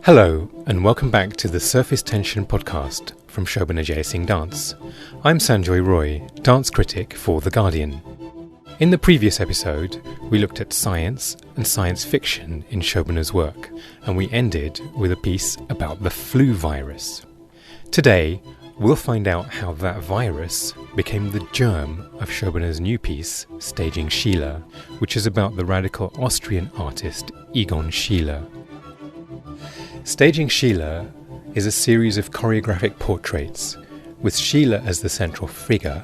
Hello, and welcome back to the Surface Tension podcast from Shobana Jeyasingh Dance. I'm Sanjoy Roy, dance critic for The Guardian. In the previous episode, we looked at science and science fiction in Shobana's work, and we ended with a piece about the flu virus. Today, we'll find out how that virus became the germ of Shobana's new piece, Staging Shila, which is about the radical Austrian artist Egon Schiele. Staging Shila is a series of choreographic portraits, with Shila as the central figure,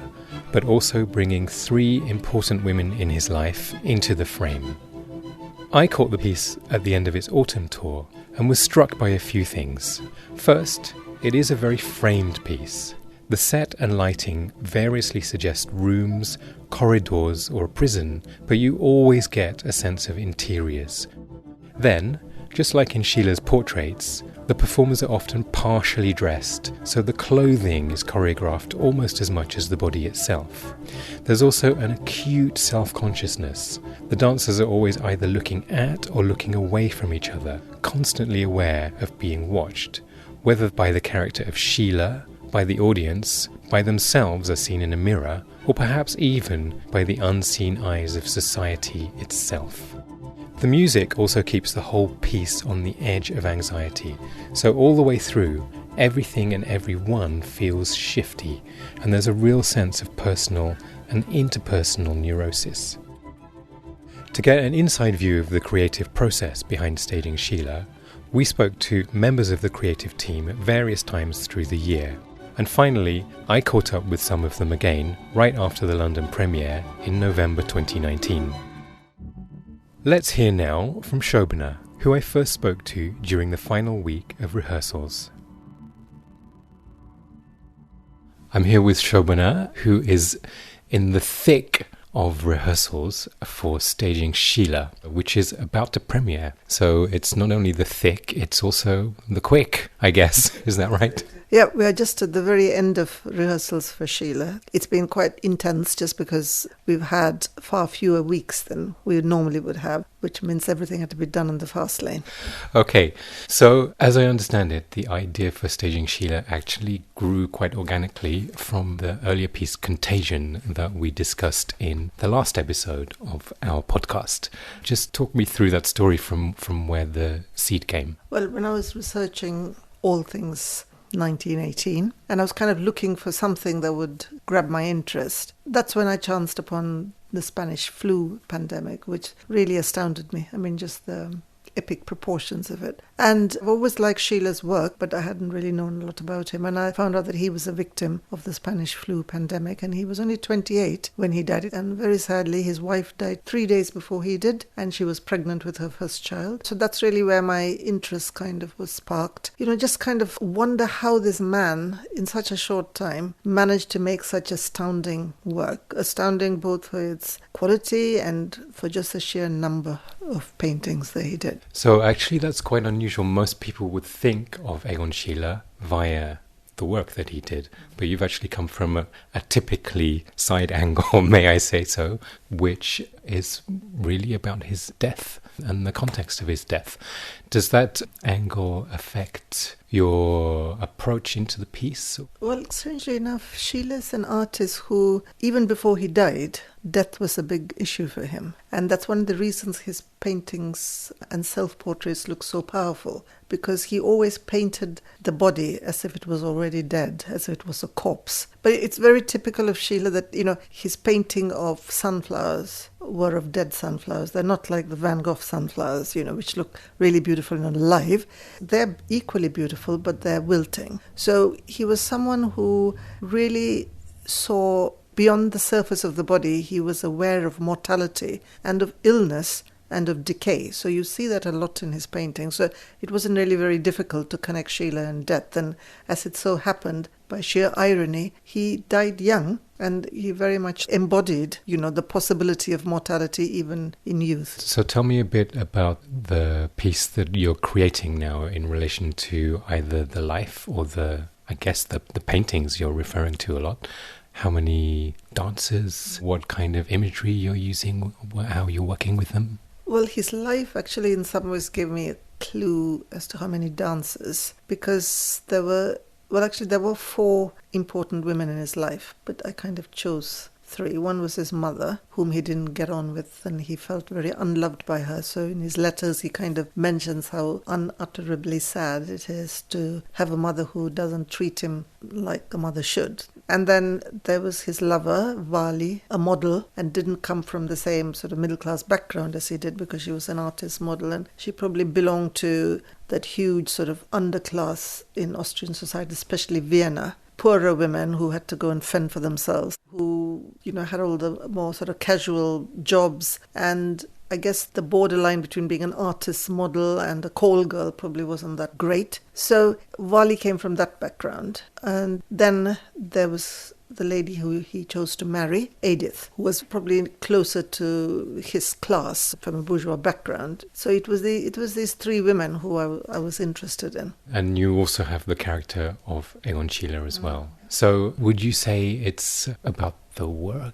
but also bringing three important women in his life into the frame. I caught the piece at the end of its autumn tour and was struck by a few things. First, it is a very framed piece. The set and lighting variously suggest rooms, corridors, or a prison, but you always get a sense of interiors. Then, just like in Shila's portraits, the performers are often partially dressed, so the clothing is choreographed almost as much as the body itself. There's also an acute self-consciousness. The dancers are always either looking at or looking away from each other, constantly aware of being watched, whether by the character of Shila, by the audience, by themselves as seen in a mirror, or perhaps even by the unseen eyes of society itself. The music also keeps the whole piece on the edge of anxiety, so all the way through, everything and everyone feels shifty, and there's a real sense of personal and interpersonal neurosis. To get an inside view of the creative process behind Staging Shila, we spoke to members of the creative team at various times through the year, and finally, I caught up with some of them again right after the London premiere in November 2019. Let's hear now from Shobana, who I first spoke to during the final week of rehearsals. I'm here with Shobana, who is in the thick of rehearsals for Staging Shila, which is about to premiere. So it's not only the thick, it's also the quick, I guess. Is that right? Yeah, we are just at the very end of rehearsals for Shila. It's been quite intense just because we've had far fewer weeks than we normally would have, which means everything had to be done in the fast lane. Okay, so as I understand it, the idea for Staging Shila actually grew quite organically from the earlier piece Contagion that we discussed in the last episode of our podcast. Just talk me through that story from where the seed came. Well, when I was researching all things 1918, and I was kind of looking for something that would grab my interest. That's when I chanced upon the Spanish flu pandemic, which really astounded me. I mean, just the epic proportions of it. And I've always liked Shila's work, but I hadn't really known a lot about him. And I found out that he was a victim of the Spanish flu pandemic, and he was only 28 when he died. And very sadly, his wife died 3 days before he did, and she was pregnant with her first child. So that's really where my interest kind of was sparked. You know, just kind of wonder how this man, in such a short time, managed to make such astounding work. Astounding both for its quality and for just the sheer number of paintings that he did. So actually that's quite unusual. Most people would think of Egon Schiele via the work that he did, but you've actually come from a typically side angle, may I say so, which is really about his death and the context of his death. Does that angle affect your approach into the piece? Well, strangely enough, Schiele is an artist who, even before he died, death was a big issue for him. And that's one of the reasons his paintings and self-portraits look so powerful, because he always painted the body as if it was already dead, as if it was a corpse. But it's very typical of Schiele that, you know, his painting of sunflowers were of dead sunflowers. They're not like the Van Gogh sunflowers, you know, which look really beautiful and alive. They're equally beautiful, but they're wilting. So he was someone who really saw beyond the surface of the body. He was aware of mortality and of illness and of decay. So you see that a lot in his paintings. So it wasn't really very difficult to connect Schiele and death. And as it so happened, by sheer irony, he died young, and he very much embodied, you know, the possibility of mortality even in youth. So tell me a bit about the piece that you're creating now in relation to either the life or the paintings you're referring to a lot. How many dancers, what kind of imagery you're using, how you're working with them? Well, his life actually in some ways gave me a clue as to how many dancers, because there were 4 important women in his life, but I kind of chose 3. One was his mother, whom he didn't get on with, and he felt very unloved by her. So in his letters, he kind of mentions how unutterably sad it is to have a mother who doesn't treat him like a mother should. And then there was his lover, Vali, a model, and didn't come from the same sort of middle-class background as he did, because she was an artist model, and she probably belonged to that huge sort of underclass in Austrian society, especially Vienna. Poorer women who had to go and fend for themselves, who, had all the more sort of casual jobs. And I guess the borderline between being an artist model and a call girl probably wasn't that great. So Wally came from that background. And then there was the lady who he chose to marry, Edith, who was probably closer to his class from a bourgeois background. So it was these 3 women who I was interested in. And you also have the character of Egon Schiele as well. So would you say it's about the work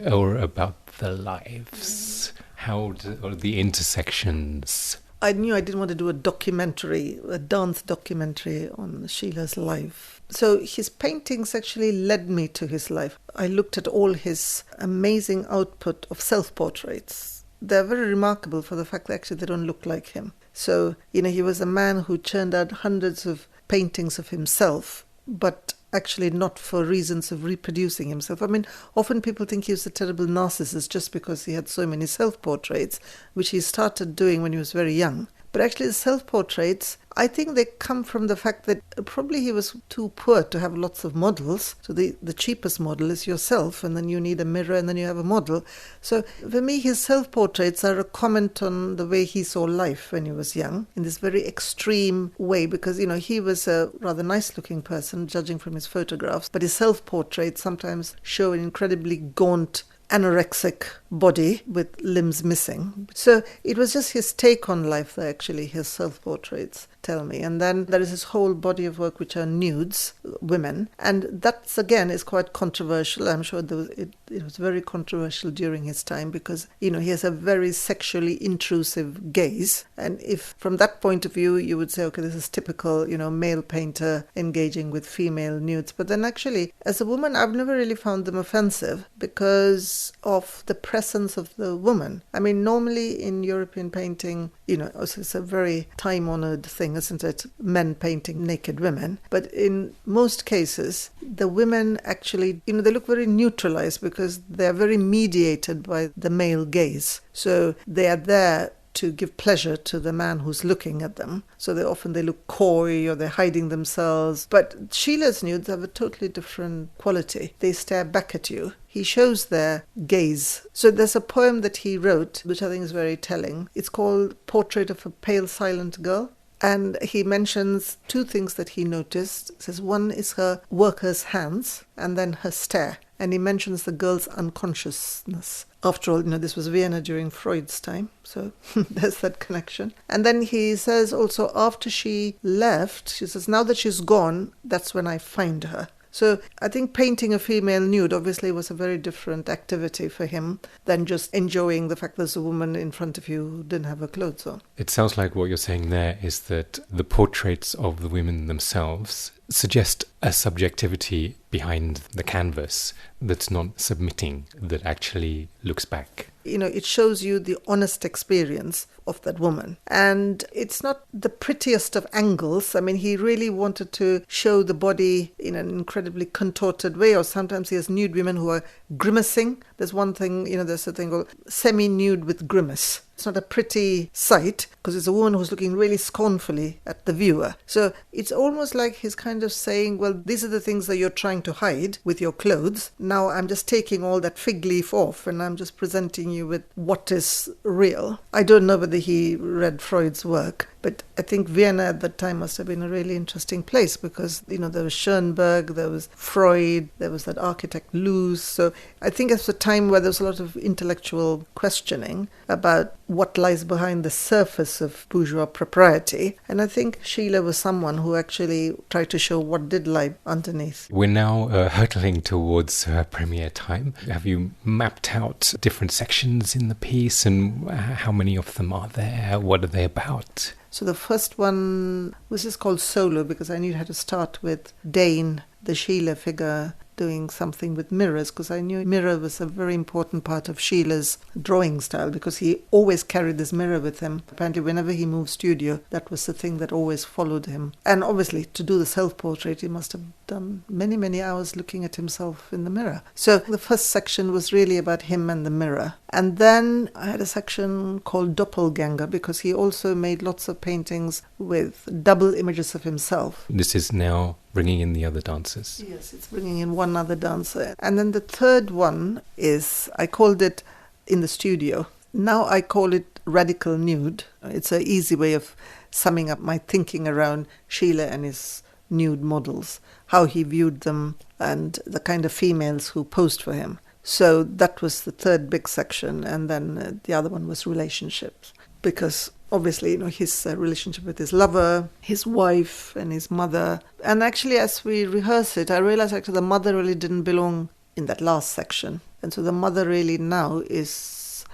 or about the lives? Or the intersections? I knew I didn't want to do a dance documentary on Sheila's life. So his paintings actually led me to his life. I looked at all his amazing output of self-portraits. They're very remarkable for the fact that actually they don't look like him. So, he was a man who churned out hundreds of paintings of himself, but actually not for reasons of reproducing himself. I mean, often people think he was a terrible narcissist just because he had so many self-portraits, which he started doing when he was very young. But actually the self-portraits, I think they come from the fact that probably he was too poor to have lots of models. So the cheapest model is yourself, and then you need a mirror, and then you have a model. So for me, his self-portraits are a comment on the way he saw life when he was young, in this very extreme way, because, he was a rather nice-looking person, judging from his photographs, but his self-portraits sometimes show an incredibly gaunt, anorexic body with limbs missing. So it was just his take on life that actually his self-portraits tell me. And then there is this whole body of work which are nudes, women, and that again is quite controversial. I'm sure it was very controversial during his time because, he has a very sexually intrusive gaze. And if from that point of view you would say, okay, this is typical, male painter engaging with female nudes. But then actually, as a woman, I've never really found them offensive because of the presence of the woman. I mean, normally in European painting, it's a very time-honored thing, isn't it? Men painting naked women. But in most cases, the women actually, they look very neutralized because they're very mediated by the male gaze. So they are there to give pleasure to the man who's looking at them. So they look coy or they're hiding themselves. But Sheila's nudes have a totally different quality. They stare back at you. He shows their gaze. So there's a poem that he wrote, which I think is very telling. It's called Portrait of a Pale Silent Girl. And he mentions 2 things that he noticed. He says one is her worker's hands and then her stare. And he mentions the girl's unconsciousness. After all, this was Vienna during Freud's time, so there's that connection. And then he says also after she left, she says, now that she's gone, that's when I find her. So I think painting a female nude obviously was a very different activity for him than just enjoying the fact there's a woman in front of you who didn't have her clothes on. It sounds like what you're saying there is that the portraits of the women themselves suggest a subjectivity behind the canvas that's not submitting, that actually looks back. It shows you the honest experience of that woman. And it's not the prettiest of angles. I mean, he really wanted to show the body in an incredibly contorted way, or sometimes he has nude women who are grimacing. There's one thing, there's a thing called semi-nude with grimace. It's not a pretty sight because it's a woman who's looking really scornfully at the viewer. So it's almost like he's kind of saying, well, these are the things that you're trying to hide with your clothes. Now I'm just taking all that fig leaf off and I'm just presenting you with what is real. I don't know whether he read Freud's work, but I think Vienna at that time must have been a really interesting place because, there was Schoenberg, there was Freud, there was that architect Luz. So I think it's a time where there was a lot of intellectual questioning about what lies behind the surface of bourgeois propriety. And I think Shila was someone who actually tried to show what did lie underneath. We're now hurtling towards premiere time. Have you mapped out different sections in the piece and how many of them are there? What are they about? So the first one was just called Solo because I knew I had to start with Dane, the Shila figure, doing something with mirrors, because I knew mirror was a very important part of Shila's drawing style, because he always carried this mirror with him. Apparently whenever he moved studio, that was the thing that always followed him. And obviously to do the self-portrait, he must have done many, many hours looking at himself in the mirror. So the first section was really about him and the mirror. And then I had a section called Doppleganger, because he also made lots of paintings with double images of himself. This is now bringing in the other dancers. Yes, it's bringing in one other dancer. And then the third one is, I called it in the studio. Now I call it Radical Nude. It's an easy way of summing up my thinking around Shila and his nude models, how he viewed them and the kind of females who posed for him. So that was the third big section. And then the other one was relationships, because obviously, his relationship with his lover, his wife and his mother. And actually, as we rehearse it, I realized actually the mother really didn't belong in that last section. And so the mother really now is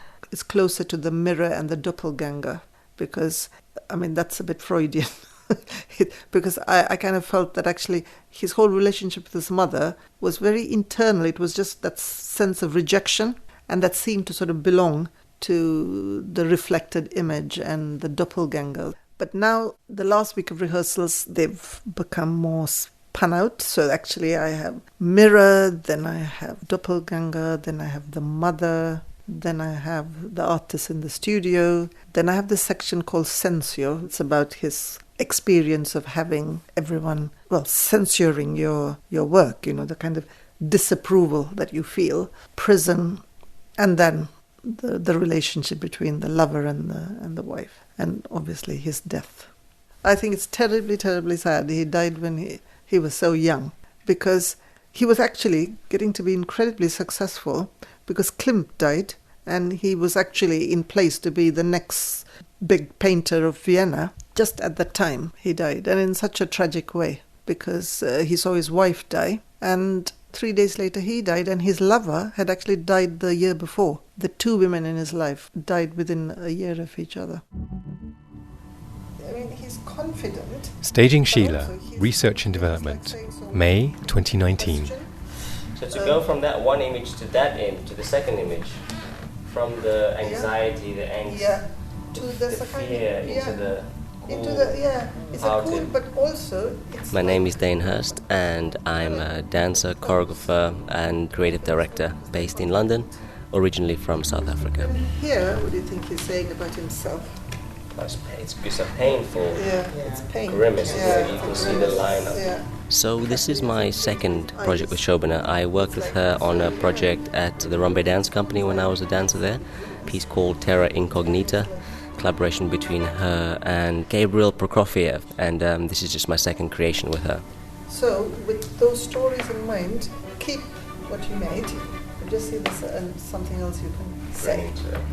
closer to the mirror and the doppelganger, because, that's a bit Freudian. Because I kind of felt that actually his whole relationship with his mother was very internal. It was just that sense of rejection, and that seemed to sort of belong to the reflected image and the doppelganger. But now, the last week of rehearsals, they've become more spun out. So actually I have mirror, then I have doppelganger, then I have the mother, then I have the artist in the studio, then I have this section called Censor. It's about his experience of having everyone, censoring your work, the kind of disapproval that you feel, prison, and then the relationship between the lover and the wife, and obviously his death. I think it's terribly, terribly sad. He died when he was so young, because he was actually getting to be incredibly successful, because Klimt died, and he was actually in place to be the next big painter of Vienna. Just at that time he died, and in such a tragic way, because he saw his wife die, and 3 days later he died, and his lover had actually died the year before. The two women in his life died within a year of each other. He's confident. Staging Shila, Research and Development, May 2019. So to go from that one image to that image, to the second image, from the anxiety, the angst, to the fear, into the it's a cool, but also it's My name is Dane Hurst, and I'm a dancer, choreographer and creative director based in London, originally from South Africa. And here, what do you think he's saying about himself? It's a painful it's pain. grimace, you can see the line of it. So this is my second project with Shobana. I worked with her on a project at the Rambe Dance Company when I was a dancer there, a piece called Terra Incognita, collaboration between her and Gabriel Prokofiev, and this is just my second creation with her. So with those stories in mind, keep what you made, and just see this and something else you can say.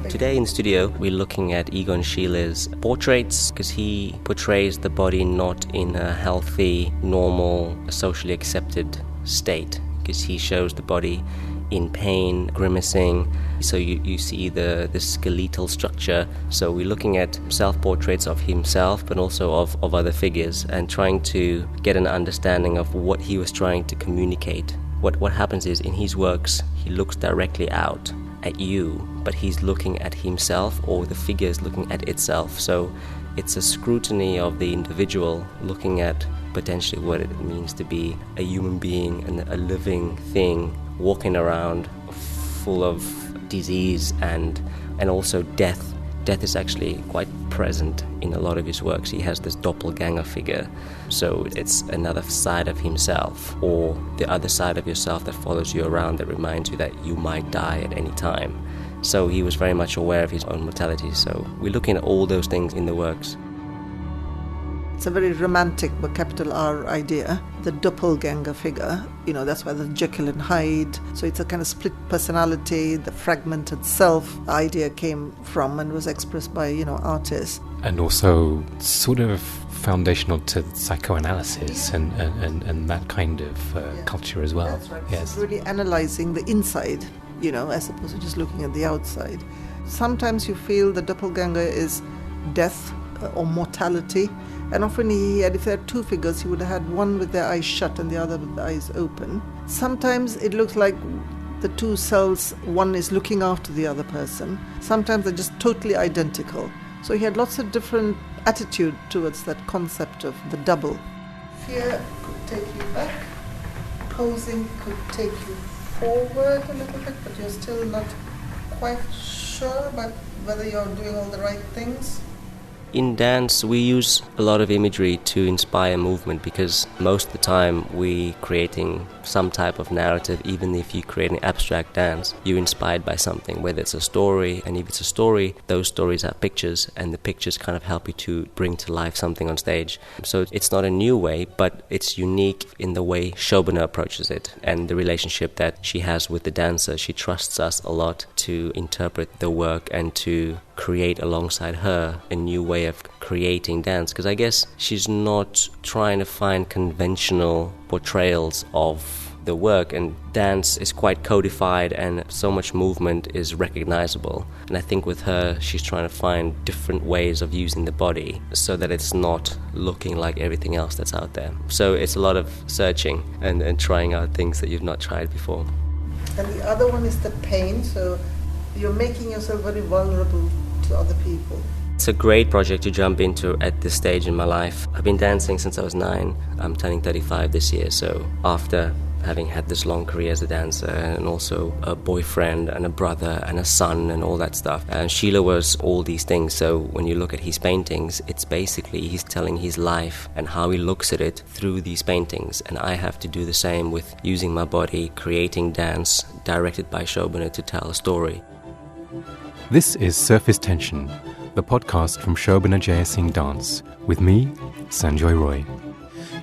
Today in the studio we're looking at Egon Schiele's portraits, because he portrays the body not in a healthy, normal, socially accepted state, because he shows the body in pain, grimacing, so you see the skeletal structure. So we're looking at self-portraits of himself, but also of other figures, and trying to get an understanding of what he was trying to communicate. What happens is, in his works, he looks directly out at you, but he's looking at himself, or the figure is looking at itself. So it's a scrutiny of the individual, looking at potentially what it means to be a human being and a living thing, walking around full of disease and also death. Death is actually quite present in a lot of his works. He has this doppelganger figure, so it's another side of himself, or the other side of yourself that follows you around, that reminds you that you might die at any time. So he was very much aware of his own mortality, so we're looking at all those things in the works. It's a very romantic, but capital R idea, the doppelganger figure. That's why the Jekyll and Hyde. So it's a kind of split personality, the fragmented self idea came from and was expressed by, artists. And also sort of foundational to psychoanalysis and that kind of culture as well. That's right. Yes. It's really analysing the inside, as opposed to just looking at the outside. Sometimes you feel the doppelganger is death, or mortality. And often he had, if there are two figures, he would have had one with their eyes shut and the other with the eyes open. Sometimes it looks like the two selves, one is looking after the other person. Sometimes they're just totally identical. So he had lots of different attitude towards that concept of the double. Fear could take you back. Posing could take you forward a little bit, but you're still not quite sure about whether you're doing all the right things. In dance, we use a lot of imagery to inspire movement because most of the time we're creating some type of narrative. Even if you create an abstract dance, you're inspired by something, whether it's a story, and if it's a story, those stories are pictures, and the pictures kind of help you to bring to life something on stage. So it's not a new way, but it's unique in the way Shobana approaches it and the relationship that she has with the dancer. She trusts us a lot to interpret the work and to create alongside her a new way of creating dance, because I guess she's not trying to find conventional portrayals of the work, and dance is quite codified and so much movement is recognizable. And I think with her, she's trying to find different ways of using the body so that it's not looking like everything else that's out there. So it's a lot of searching and trying out things that you've not tried before. And the other one is the pain, so you're making yourself very vulnerable to other people. It's a great project to jump into at this stage in my life. I've been dancing since I was 9. I'm turning 35 this year, so after having had this long career as a dancer and also a boyfriend and a brother and a son and all that stuff. And Shila was all these things, so when you look at his paintings, it's basically he's telling his life and how he looks at it through these paintings. And I have to do the same with using my body, creating dance directed by Shobana to tell a story. This is Surface Tension, the podcast from Shobana Jeyasingh Dance, with me, Sanjoy Roy.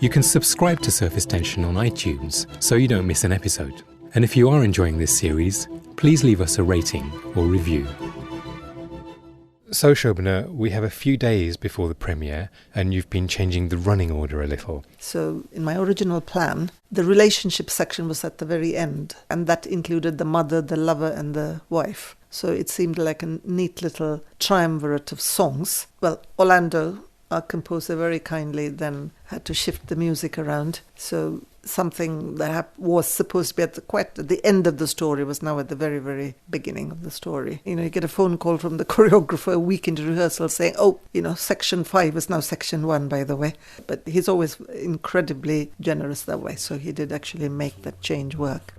You can subscribe to Surface Tension on iTunes so you don't miss an episode. And if you are enjoying this series, please leave us a rating or review. So Shobana, we have a few days before the premiere and you've been changing the running order a little. So in my original plan, the relationship section was at the very end, and that included the mother, the lover and the wife. So it seemed like a neat little triumvirate of songs. Well, Orlando, our composer, very kindly then had to shift the music around. So something that was supposed to be quite at the end of the story was now at the very, very beginning of the story. You know, you get a phone call from the choreographer a week into rehearsal saying, section 5 is now section 1, by the way. But he's always incredibly generous that way. So he did actually make that change work.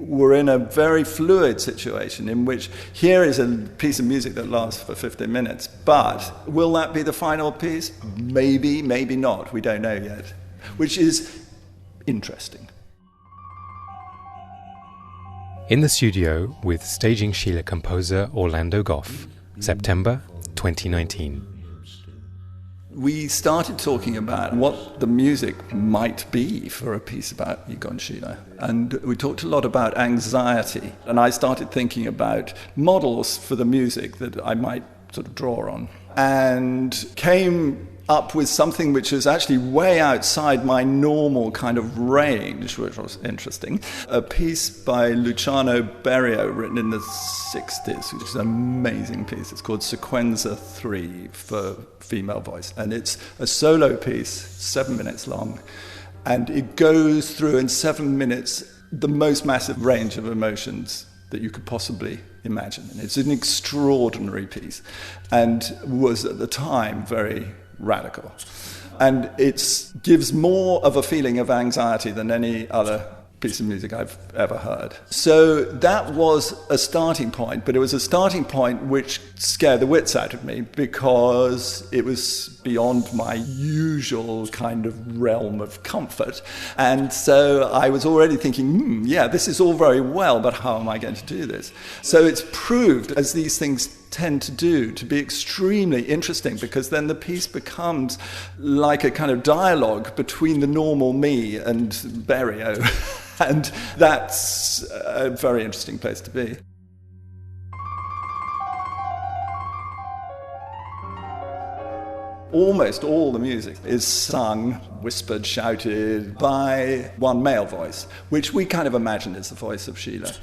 We're in a very fluid situation in which here is a piece of music that lasts for 15 minutes, but will that be the final piece? Maybe, maybe not. We don't know yet, which is interesting. In the studio with staging Shila composer Orlando Goff, September 2019. We started talking about what the music might be for a piece about Egon Schiele. And we talked a lot about anxiety. And I started thinking about models for the music that I might sort of draw on. And came up with something which is actually way outside my normal kind of range, which was interesting. A piece by Luciano Berio, written in the 60s, which is an amazing piece. It's called Sequenza 3 for female voice. And it's a solo piece, 7 minutes long. And it goes through in 7 minutes the most massive range of emotions that you could possibly imagine. And it's an extraordinary piece and was at the time very radical. And it gives more of a feeling of anxiety than any other piece of music I've ever heard. So that was a starting point, but it was a starting point which scared the wits out of me because it was beyond my usual kind of realm of comfort. And so I was already thinking, this is all very well, but how am I going to do this? So it's proved, as these things tend to do, to be extremely interesting, because then the piece becomes like a kind of dialogue between the normal me and Berio. And that's a very interesting place to be. Almost all the music is sung, whispered, shouted by one male voice, which we kind of imagine is the voice of Shila.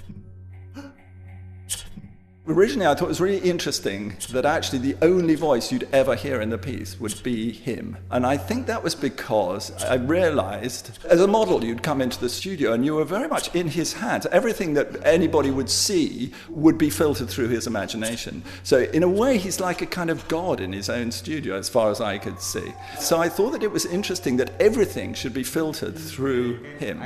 Originally, I thought it was really interesting that actually the only voice you'd ever hear in the piece would be him. And I think that was because I realized, as a model, you'd come into the studio and you were very much in his hands. Everything that anybody would see would be filtered through his imagination. So in a way, he's like a kind of god in his own studio, as far as I could see. So I thought that it was interesting that everything should be filtered through him.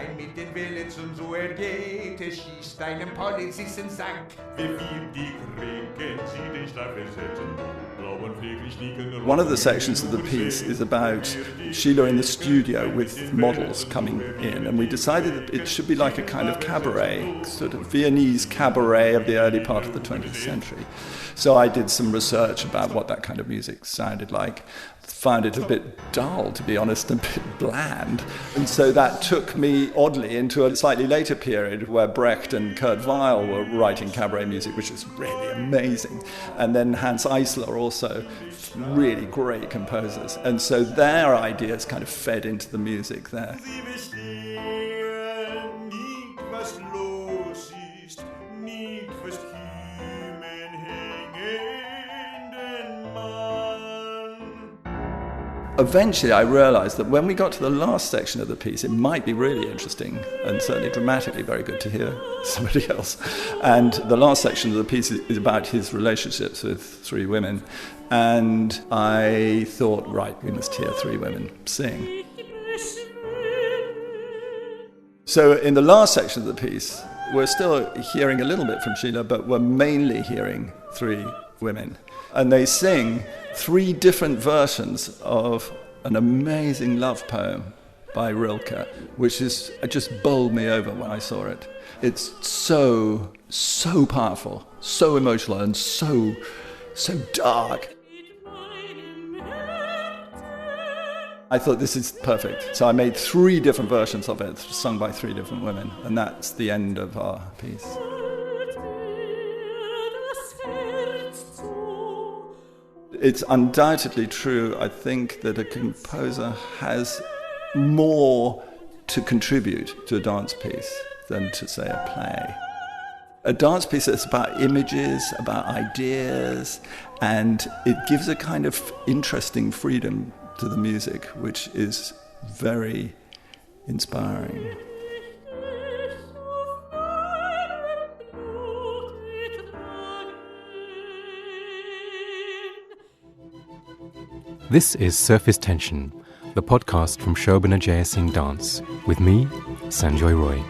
One of the sections of the piece is about Shila in the studio with models coming in, and we decided that it should be like a kind of cabaret, sort of Viennese cabaret of the early part of the 20th century. So I did some research about what that kind of music sounded like. Found it a bit dull, to be honest, and a bit bland. And so that took me, oddly, into a slightly later period where Brecht and Kurt Weill were writing cabaret music, which is really amazing. And then Hans Eisler also, really great composers. And so their ideas kind of fed into the music there. Eventually, I realized that when we got to the last section of the piece, it might be really interesting and certainly dramatically very good to hear somebody else. And the last section of the piece is about his relationships with three women. And I thought, right, we must hear three women sing. So in the last section of the piece, we're still hearing a little bit from Shila, but we're mainly hearing three women. And they sing three different versions of an amazing love poem by Rilke, which is just bowled me over when I saw it. It's so powerful, so emotional, and so dark. I thought this is perfect. So I made three different versions of it, sung by three different women, and that's the end of our piece. It's undoubtedly true, I think, that a composer has more to contribute to a dance piece than to, say, a play. A dance piece is about images, about ideas, and it gives a kind of interesting freedom to the music, which is very inspiring. This is Surface Tension, the podcast from Shobana Jeyasingh Dance, with me, Sanjoy Roy.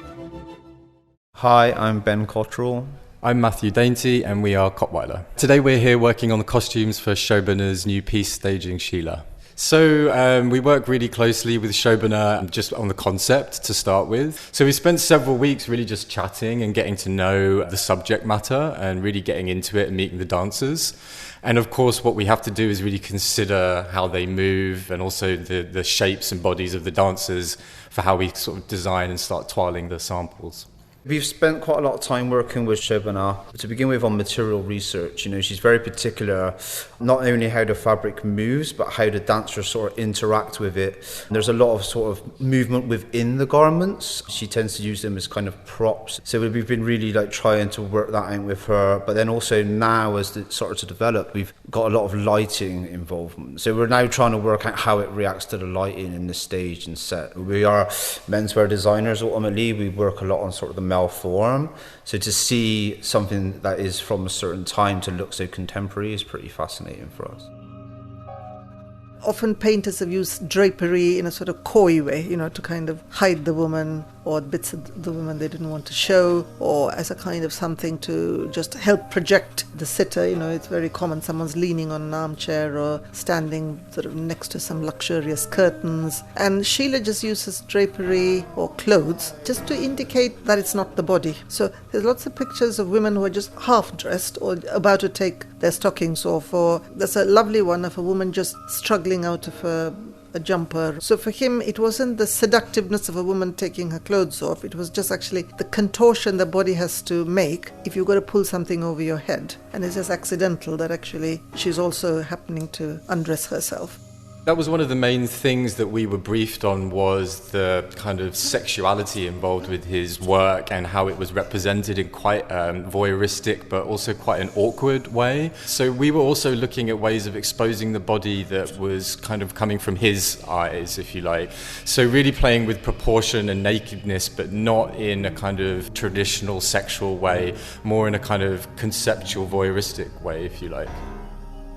Hi, I'm Ben Cottrell. I'm Matthew Dainty, and we are Kottweiler. Today we're here working on the costumes for Shobana's new piece, Staging Shila. So we work really closely with Shobana just on the concept to start with. So we spent several weeks really just chatting and getting to know the subject matter and really getting into it and meeting the dancers. And of course, what we have to do is really consider how they move and also the shapes and bodies of the dancers for how we sort of design and start toiling the samples. We've spent quite a lot of time working with Shobana, to begin with, on material research. You know, she's very particular, not only how the fabric moves, but how the dancers sort of interact with it. And there's a lot of sort of movement within the garments. She tends to use them as kind of props. So we've been really trying to work that out with her. But then also now, as it started to develop, we've got a lot of lighting involvement. So we're now trying to work out how it reacts to the lighting in the stage and set. We are menswear designers ultimately. We work a lot on sort of the malform, so to see something that is from a certain time to look so contemporary is pretty fascinating for us. Often painters have used drapery in a sort of coy way, to kind of hide the woman or bits of the woman they didn't want to show, or as a kind of something to just help project the sitter. It's very common, someone's leaning on an armchair or standing sort of next to some luxurious curtains. And Shila just uses drapery or clothes just to indicate that it's not the body. So there's lots of pictures of women who are just half dressed or about to take their stockings off, or there's a lovely one of a woman just struggling out of a jumper. So for him, it wasn't the seductiveness of a woman taking her clothes off, it was just actually the contortion the body has to make if you've got to pull something over your head. And it's just accidental that actually she's also happening to undress herself. That was one of the main things that we were briefed on, was the kind of sexuality involved with his work and how it was represented in quite voyeuristic but also quite an awkward way. So we were also looking at ways of exposing the body that was kind of coming from his eyes, if you like. So really playing with proportion and nakedness, but not in a kind of traditional sexual way, more in a kind of conceptual voyeuristic way, if you like.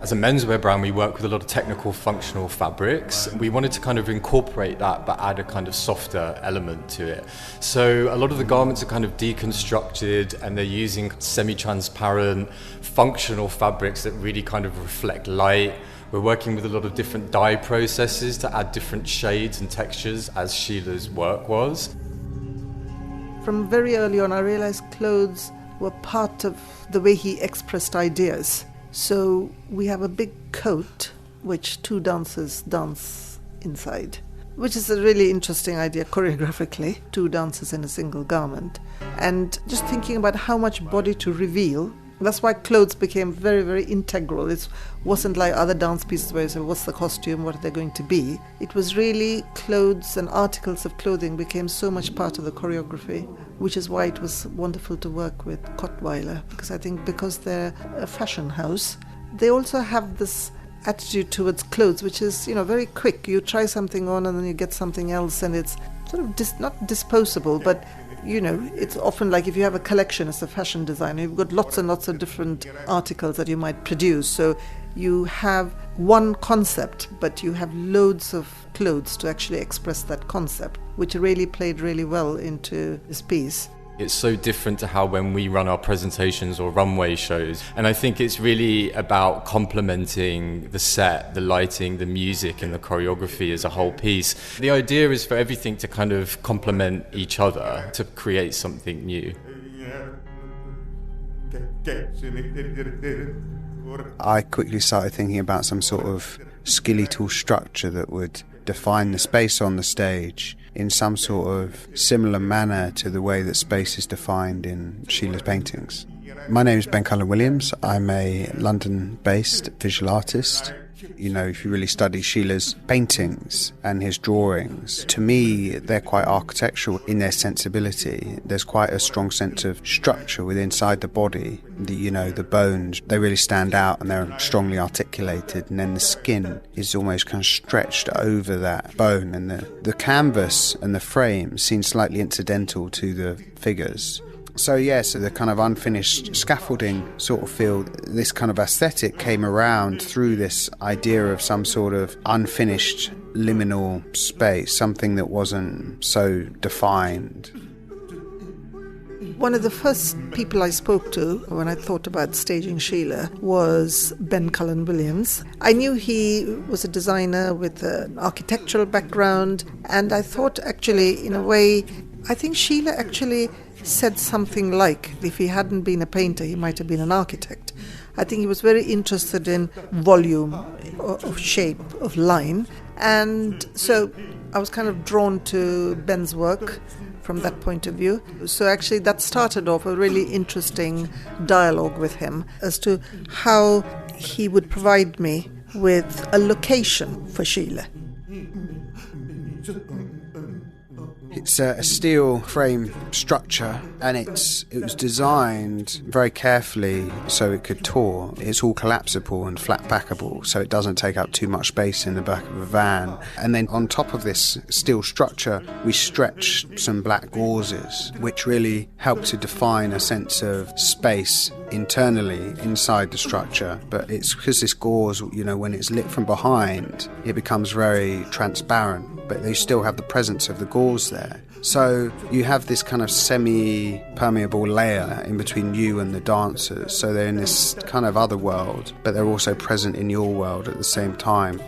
As a menswear brand, we work with a lot of technical, functional fabrics. We wanted to kind of incorporate that, but add a kind of softer element to it. So a lot of the garments are kind of deconstructed, and they're using semi-transparent, functional fabrics that really kind of reflect light. We're working with a lot of different dye processes to add different shades and textures, as Shila's work was. From very early on, I realized clothes were part of the way he expressed ideas. So we have a big coat which two dancers dance inside, which is a really interesting idea choreographically, two dancers in a single garment. And just thinking about how much body to reveal, that's why clothes became very, very integral. It wasn't like other dance pieces where you say, what's the costume, what are they going to be? It was really clothes and articles of clothing became so much part of the choreography, which is why it was wonderful to work with Kottweiler, because I think because they're a fashion house, they also have this attitude towards clothes, which is, very quick. You try something on and then you get something else, and it's sort of not disposable, but it's often like if you have a collection as a fashion designer, you've got lots and lots of different articles that you might produce. So you have one concept, but you have loads of clothes to actually express that concept, which really played really well into this piece. It's so different to how when we run our presentations or runway shows. And I think it's really about complementing the set, the lighting, the music and the choreography as a whole piece. The idea is for everything to kind of complement each other to create something new. I quickly started thinking about some sort of skeletal structure that would define the space on the stage in some sort of similar manner to the way that space is defined in Shila's paintings. My name is Ben Cullen-Williams. I'm a London-based visual artist. If you really study Shila's paintings and his drawings, to me, they're quite architectural in their sensibility. There's quite a strong sense of structure within inside the body. The bones, they really stand out and they're strongly articulated. And then the skin is almost kind of stretched over that bone. And the canvas and the frame seem slightly incidental to the figures. So the kind of unfinished scaffolding sort of feel, this kind of aesthetic came around through this idea of some sort of unfinished liminal space, something that wasn't so defined. One of the first people I spoke to when I thought about staging Sheila was Ben Cullen-Williams. I knew he was a designer with an architectural background, and I thought actually, in a way, I think Sheila actually said something like, if he hadn't been a painter, he might have been an architect. I think he was very interested in volume, of shape, of line. And so I was kind of drawn to Ben's work from that point of view. So actually that started off a really interesting dialogue with him as to how he would provide me with a location for Sheila. It's a steel frame structure, and it was designed very carefully so it could tour. It's all collapsible and flat packable, so it doesn't take up too much space in the back of a van. And then on top of this steel structure, we stretched some black gauzes, which really help to define a sense of space internally inside the structure. But it's because this gauze, when it's lit from behind, it becomes very transparent, but they still have the presence of the gauze there. So you have this kind of semi-permeable layer in between you and the dancers. So they're in this kind of other world, but they're also present in your world at the same time.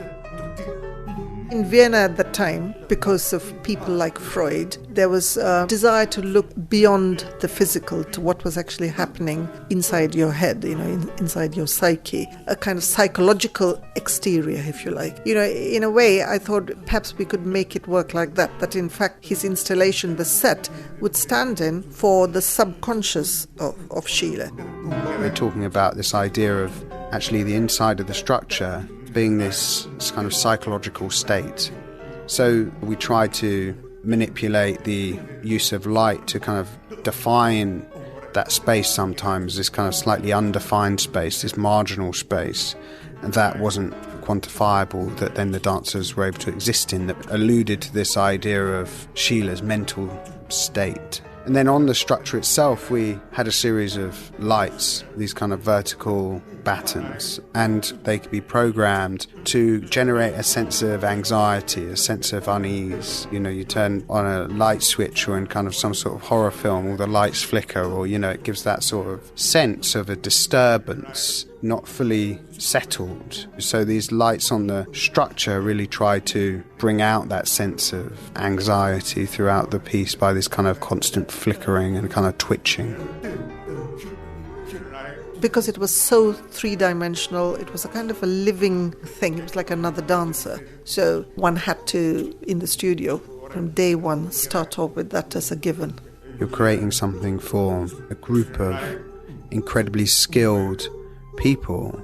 In Vienna at that time, because of people like Freud, there was a desire to look beyond the physical to what was actually happening inside your head, inside your psyche, a kind of psychological exterior, if you like. In a way, I thought perhaps we could make it work like that in fact his installation, the set, would stand in for the subconscious of Sheila. We're talking about this idea of actually the inside of the structure being this kind of psychological state. So we try to manipulate the use of light to kind of define that space sometimes, this kind of slightly undefined space, this marginal space, and that wasn't quantifiable, that then the dancers were able to exist in, that alluded to this idea of Shila's mental state. And then on the structure itself, we had a series of lights, these kind of vertical battens, and they could be programmed to generate a sense of anxiety, a sense of unease. You know, you turn on a light switch or in kind of some sort of horror film, all the lights flicker, or, you know, it gives that sort of sense of a disturbance, not fully settled. So these lights on the structure really try to bring out that sense of anxiety throughout the piece by this kind of constant flickering and kind of twitching. Because it was so three-dimensional, it was a kind of a living thing. It was like another dancer. So one had to, in the studio, from day one, start off with that as a given. You're creating something for a group of incredibly skilled people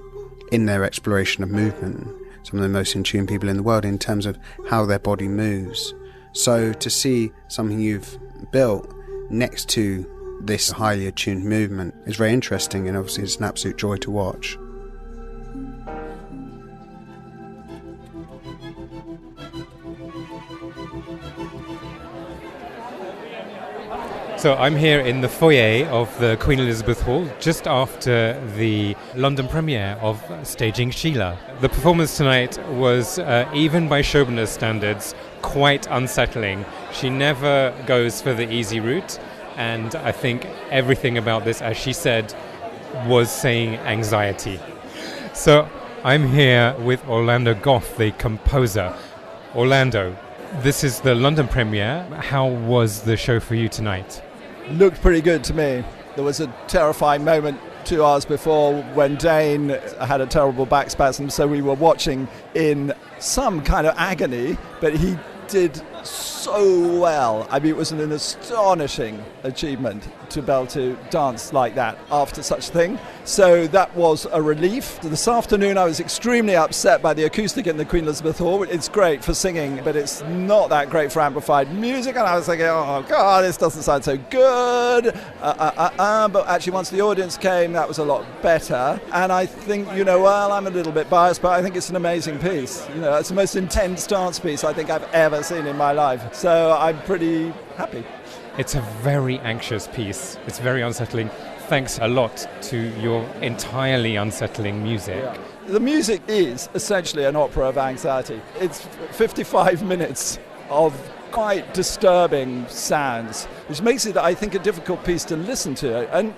in their exploration of movement, some of the most in tune people in the world in terms of how their body moves. So to see something you've built next to this highly attuned movement is very interesting, and obviously it's an absolute joy to watch. So I'm here in the foyer of the Queen Elizabeth Hall just after the London premiere of Staging Shila. The performance tonight was, even by Shobana's standards, quite unsettling. She never goes for the easy route, and I think everything about this, as she said, was saying anxiety. So I'm here with Orlando Goff, the composer. Orlando, this is the London premiere. How was the show for you tonight? Looked pretty good to me. There was a terrifying moment 2 hours before when Dane had a terrible back spasm, so we were watching in some kind of agony, but he did so well. I mean, it was an astonishing achievement to be able to dance like that after such a thing. So that was a relief. This afternoon I was extremely upset by the acoustic in the Queen Elizabeth Hall. It's great for singing, but it's not that great for amplified music, and I was thinking, oh God, this doesn't sound so good. But actually once the audience came, that was a lot better. And I think, well, I'm a little bit biased, but I think it's an amazing piece. It's the most intense dance piece I think I've ever seen in my life. So I'm pretty happy. It's a very anxious piece. It's very unsettling. Thanks a lot to your entirely unsettling music. Yeah. The music is essentially an opera of anxiety. It's 55 minutes of quite disturbing sounds, which makes it, I think, a difficult piece to listen to and,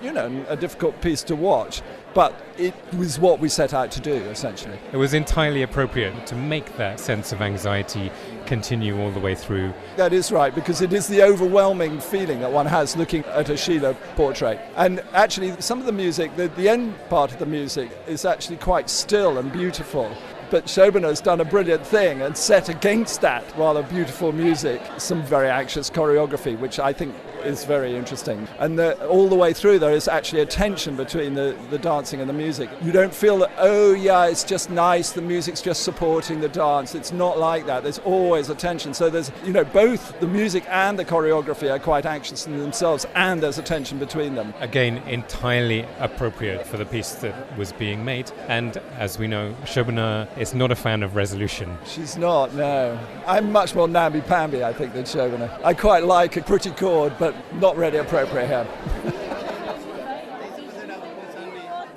a difficult piece to watch. But it was what we set out to do, essentially. It was entirely appropriate to make that sense of anxiety continue all the way through. That is right, because it is the overwhelming feeling that one has looking at a Shila portrait. And actually, some of the music, the end part of the music, is actually quite still and beautiful. But Shobana has done a brilliant thing and set against that rather beautiful music some very anxious choreography, which I think is very interesting. And all the way through there is actually a tension between the dancing and the music. You don't feel that, it's just nice, the music's just supporting the dance. It's not like that. There's always a tension. So there's, both the music and the choreography are quite anxious in themselves, and there's a tension between them. Again, entirely appropriate for the piece that was being made. And as we know, Shobana is not a fan of resolution. She's not, no. I'm much more namby-pamby, I think, than Shobana. I quite like a pretty chord, but not really appropriate here.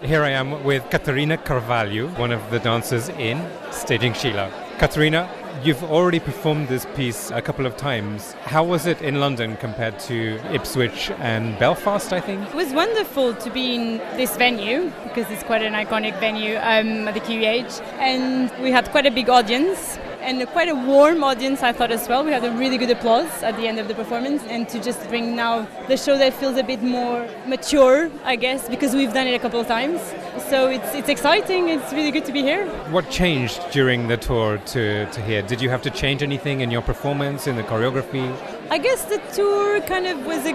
Here I am with Caterina Carvalho, one of the dancers in Staging Shila. Caterina, you've already performed this piece a couple of times. How was it in London compared to Ipswich and Belfast, I think? It was wonderful to be in this venue, because it's quite an iconic venue at the QEH, and we had quite a big audience. And quite a warm audience, I thought, as well. We had a really good applause at the end of the performance, and to just bring now the show that feels a bit more mature, I guess, because we've done it a couple of times. So it's exciting. It's really good to be here. What changed during the tour to here? Did you have to change anything in your performance, in the choreography? I guess the tour kind of was a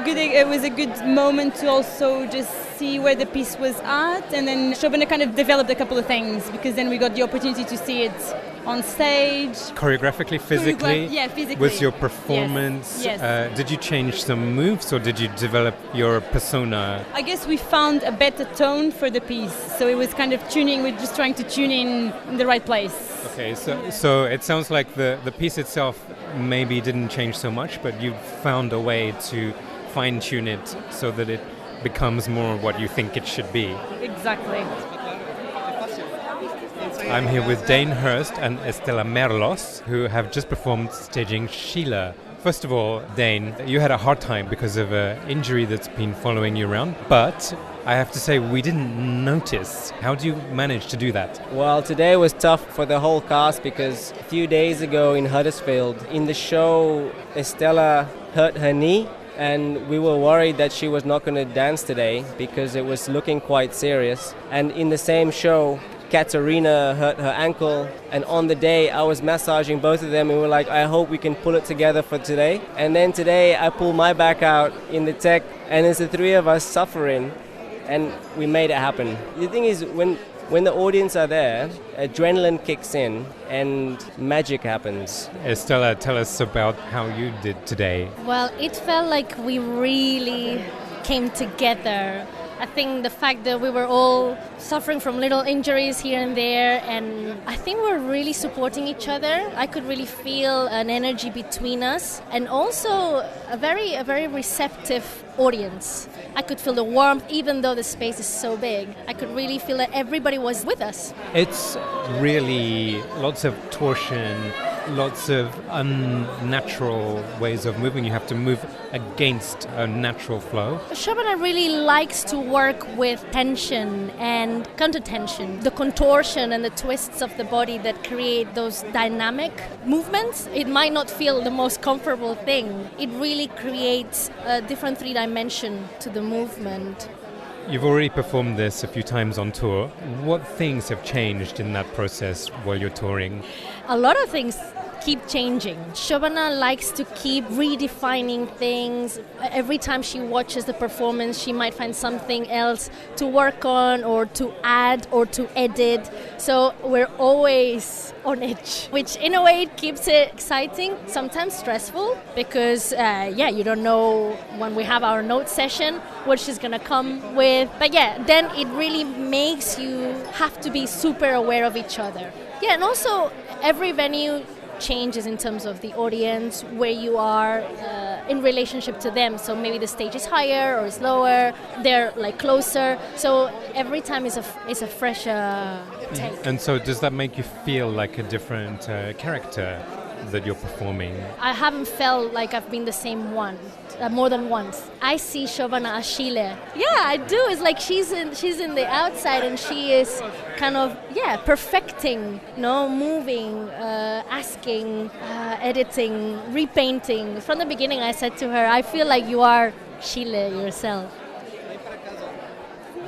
good moment to also just see where the piece was at, and then Shobana kind of developed a couple of things, because then we got the opportunity to see it on stage. Choreographically, physically? Yeah, physically. Was your performance, Yes. did you change some moves or did you develop your persona? I guess we found a better tone for the piece, so it was kind of tuning, we're just trying to tune in the right place. Okay, so it sounds like the piece itself maybe didn't change so much, but you found a way to fine-tune it so that it becomes more what you think it should be. Exactly. I'm here with Dane Hurst and Estela Merlos, who have just performed staging Shila. First of all, Dane, you had a hard time because of an injury that's been following you around, but I have to say we didn't notice. How do you manage to do that? Well, today was tough for the whole cast because a few days ago in Huddersfield, in the show, Estela hurt her knee, and we were worried that she was not going to dance today because it was looking quite serious. And in the same show, Katerina hurt her ankle, and on the day I was massaging both of them and we were like, I hope we can pull it together for today. And then today I pull my back out in the tech and it's the three of us suffering, and we made it happen. The thing is, when the audience are there, adrenaline kicks in and magic happens. Estela, tell us about how you did today. Well, it felt like we really came together. I think the fact that we were all suffering from little injuries here and there, and I think we're really supporting each other. I could really feel an energy between us, and also a very receptive audience. I could feel the warmth, even though the space is so big. I could really feel that everybody was with us. It's really lots of torsion, lots of unnatural ways of moving. You have to move against a natural flow. Shobana really likes to work with tension and counter-tension, the contortion and the twists of the body that create those dynamic movements. It might not feel the most comfortable thing. It really creates a different three-dimension to the movement. You've already performed this a few times on tour. What things have changed in that process while you're touring? A lot of things keep changing. Shobana likes to keep redefining things. Every time she watches the performance, she might find something else to work on or to add or to edit. So we're always on edge, which in a way it keeps it exciting, sometimes stressful, because you don't know when we have our note session what she's gonna come with. But then it really makes you have to be super aware of each other. Yeah, and also every venue changes in terms of the audience, where you are in relationship to them. So maybe the stage is higher or is lower, they're like closer. So every time is a fresh take. And so does that make you feel like a different character that you're performing? I haven't felt like I've been the same one more than once. I see Shobana as Shila. Yeah, I do. It's like she's in the outside and she is kind of perfecting, moving, asking, editing, repainting. From the beginning, I said to her, I feel like you are Shila yourself.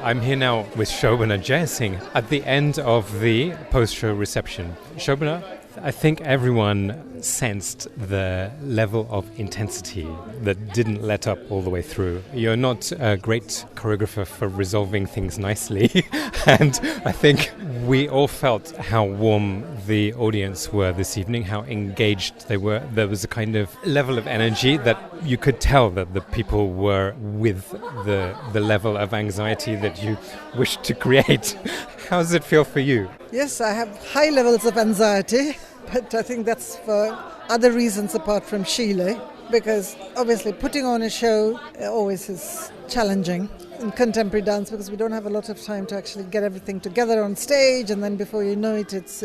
I'm here now with Shobana Jeyasingh at the end of the post-show reception. Shobana, I think everyone sensed the level of intensity that didn't let up all the way through. You're not a great choreographer for resolving things nicely, and I think we all felt how warm the audience were this evening, how engaged they were. There was a kind of level of energy that you could tell that the people were with the level of anxiety that you wished to create. How does it feel for you? Yes, I have high levels of anxiety, but I think that's for other reasons apart from Shila, because obviously putting on a show always is challenging in contemporary dance because we don't have a lot of time to actually get everything together on stage, and then before you know it, it's,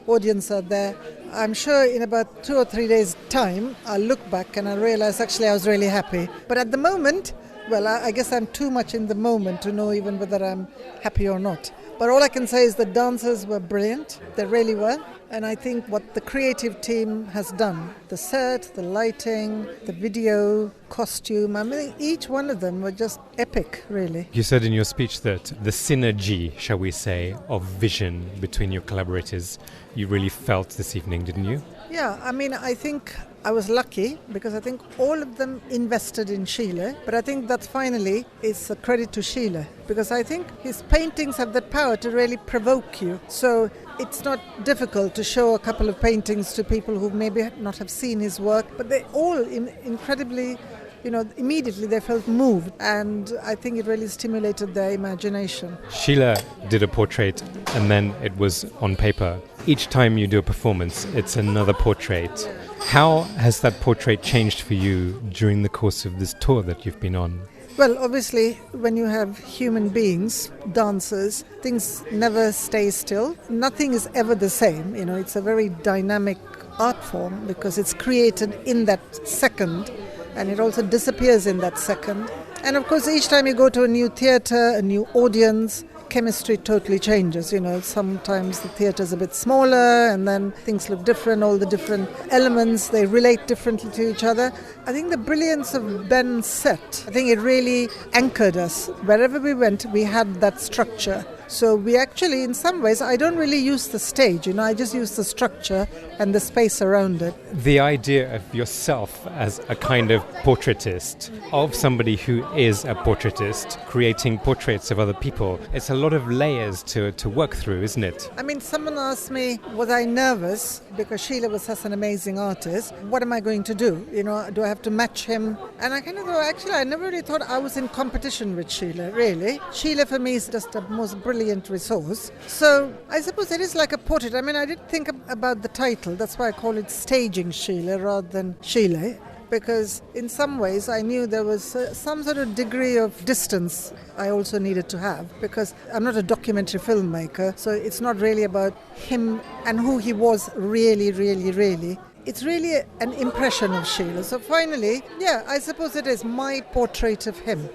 audience are there. I'm sure in about 2 or 3 days' time, I'll look back and I'll realize actually I was really happy. But at the moment, well, I guess I'm too much in the moment to know even whether I'm happy or not. But all I can say is the dancers were brilliant. They really were. And I think what the creative team has done, the set, the lighting, the video, costume, I mean, each one of them were just epic, really. You said in your speech that the synergy, shall we say, of vision between your collaborators, you really felt this evening, didn't you? Yeah, I mean, I think I was lucky because I think all of them invested in Schiele, but I think that finally is a credit to Schiele because I think his paintings have that power to really provoke you. So it's not difficult to show a couple of paintings to people who maybe not have seen his work, but they all incredibly, immediately they felt moved, and I think it really stimulated their imagination. Shila did a portrait and then it was on paper. Each time you do a performance, it's another portrait. How has that portrait changed for you during the course of this tour that you've been on? Well, obviously, when you have human beings, dancers, things never stay still. Nothing is ever the same. It's a very dynamic art form because it's created in that second and it also disappears in that second. And of course, each time you go to a new theatre, a new audience, chemistry totally changes. Sometimes the theatre's a bit smaller and then things look different, all the different elements, they relate differently to each other. I think the brilliance of Ben's set, I think it really anchored us. Wherever we went, we had that structure. So we actually, in some ways, I don't really use the stage, I just use the structure and the space around it. The idea of yourself as a kind of portraitist, of somebody who is a portraitist, creating portraits of other people, it's a lot of layers to work through, isn't it? I mean, someone asked me, was I nervous? Because Sheila was such an amazing artist. What am I going to do? Do I have to match him? And I kind of thought, actually, I never really thought I was in competition with Sheila, really. Sheila, for me, is just the most brilliant resource. So I suppose it is like a portrait. I mean, I did think about the title. That's why I call it Staging Sheila rather than Sheila, because in some ways I knew there was some sort of degree of distance I also needed to have, because I'm not a documentary filmmaker, so it's not really about him and who he was really, really, really. It's really an impression of Sheila. So finally, I suppose it is my portrait of him.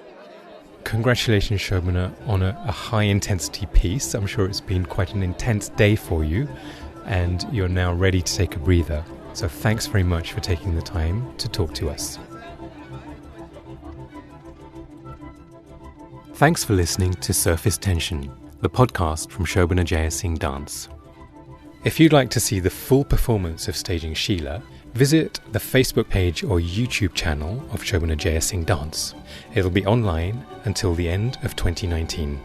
Congratulations, Shobana, on a high-intensity piece. I'm sure it's been quite an intense day for you, and you're now ready to take a breather. So thanks very much for taking the time to talk to us. Thanks for listening to Surface Tension, the podcast from Shobana Jeyasingh Dance. If you'd like to see the full performance of Staging Sheila, visit the Facebook page or YouTube channel of Shobana Jeyasingh Dance. It'll be online until the end of 2019.